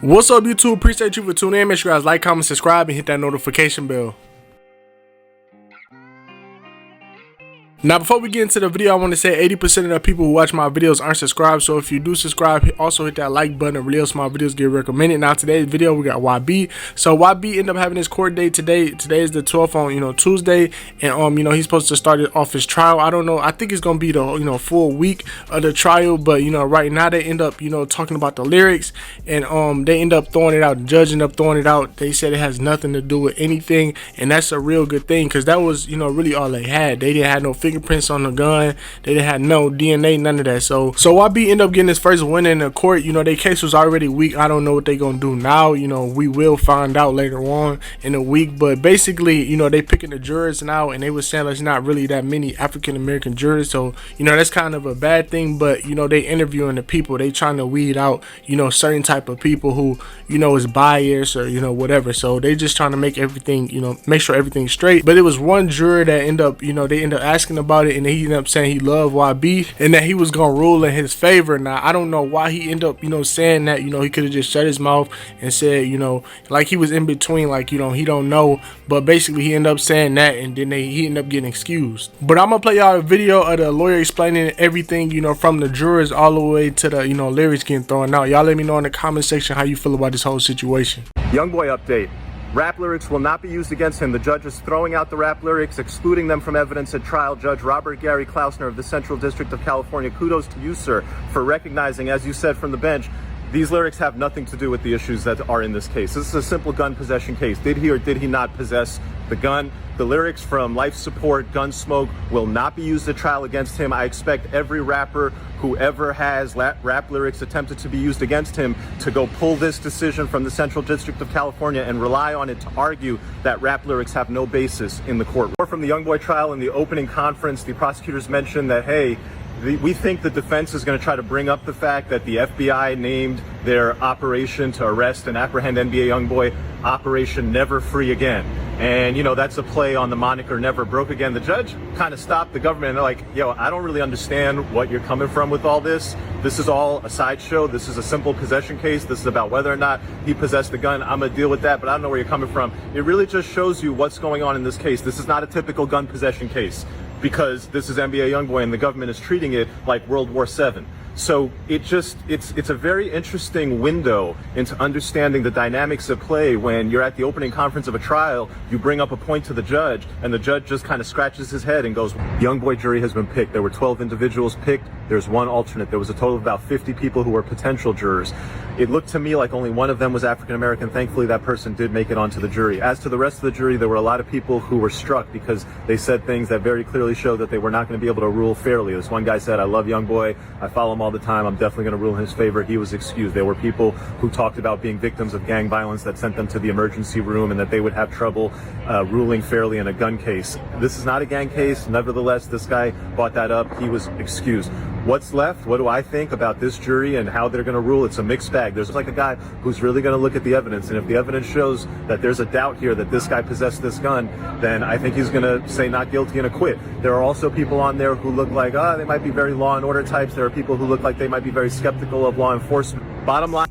What's up, YouTube? Appreciate you for tuning in. Make sure you guys like, comment, subscribe, and hit that notification bell. Now, before we get into the video, I want to say 80% of the people who watch my videos aren't subscribed. So if you do subscribe, also hit that like button. Really helps my videos get recommended. Now, today's video, we got YB. So YB ended up having his court date today. Today is the 12th on, Tuesday. And, he's supposed to start off his trial. I don't know. I think it's going to be the, full week of the trial. But, right now they end up, talking about the lyrics. And they end up throwing it out. The judge ended up throwing it out. They said it has nothing to do with anything. And that's a real good thing, because that was, really all they had. They didn't have no fingerprints on the gun. They didn't have no DNA, none of that. So YB ended up getting his first win in the court. Their case was already weak. I don't know what they're gonna do now. We will find out later on in the week. But basically, they picking the jurors now, and they were saying there's not really that many African American jurors. So that's kind of a bad thing. But they interviewing the people. They trying to weed out certain type of people who is biased or whatever. So they just trying to make everything make sure everything's straight. But it was one juror that ended up they ended up asking about it, and he ended up saying he loved YB and that he was gonna rule in his favor. Now I don't know why he ended up saying that. He could have just shut his mouth and said like he was in between, like he don't know. But basically he ended up saying that, and then he ended up getting excused. But I'm gonna play y'all a video of the lawyer explaining everything from the jurors all the way to the lyrics getting thrown out. Y'all let me know in the comment section how you feel about this whole situation. YoungBoy update. Rap lyrics will not be used against him. The judge is throwing out the rap lyrics, excluding them from evidence at trial. Judge Robert Gary Klausner of the Central District of California. Kudos to you, sir, for recognizing, as you said from the bench, these lyrics have nothing to do with the issues that are in this case. This is a simple gun possession case. Did he or did he not possess the gun? The lyrics from Life Support, Gunsmoke will not be used at trial against him. I expect every rapper who ever has rap lyrics attempted to be used against him to go pull this decision from the Central District of California and rely on it to argue that rap lyrics have no basis in the court. More from the YoungBoy trial. In the opening conference, the prosecutors mentioned that, hey, we think the defense is going to try to bring up the fact that the FBI named their operation to arrest and apprehend NBA YoungBoy Operation Never Free Again. And, that's a play on the moniker Never Broke Again. The judge kind of stopped the government and they're like, yo, I don't really understand what you're coming from with all this. This is all a sideshow. This is a simple possession case. This is about whether or not he possessed the gun. I'm going to deal with that, but I don't know where you're coming from. It really just shows you what's going on in this case. This is not a typical gun possession case, because this is NBA YoungBoy and the government is treating it like World War VII. So it's a very interesting window into understanding the dynamics at play when you're at the opening conference of a trial. You bring up a point to the judge, and the judge just kind of scratches his head and goes, YoungBoy jury has been picked. There were 12 individuals picked. There's one alternate. There was a total of about 50 people who were potential jurors. It looked to me like only one of them was African American. Thankfully, that person did make it onto the jury. As to the rest of the jury, there were a lot of people who were struck because they said things that very clearly showed that they were not going to be able to rule fairly. This one guy said, I love YoungBoy. I follow him all the time. I'm definitely going to rule in his favor. He was excused. There were people who talked about being victims of gang violence that sent them to the emergency room and that they would have trouble ruling fairly in a gun case. This is not a gang case. Nevertheless, this guy brought that up. He was excused. What's left? What do I think about this jury and how they're going to rule? It's a mixed bag. There's like a guy who's really going to look at the evidence, and if the evidence shows that there's a doubt here that this guy possessed this gun, then I think he's going to say not guilty and acquit. There are also people on there who look like, they might be very law and order types. There are people who look like they might be very skeptical of law enforcement. Bottom line.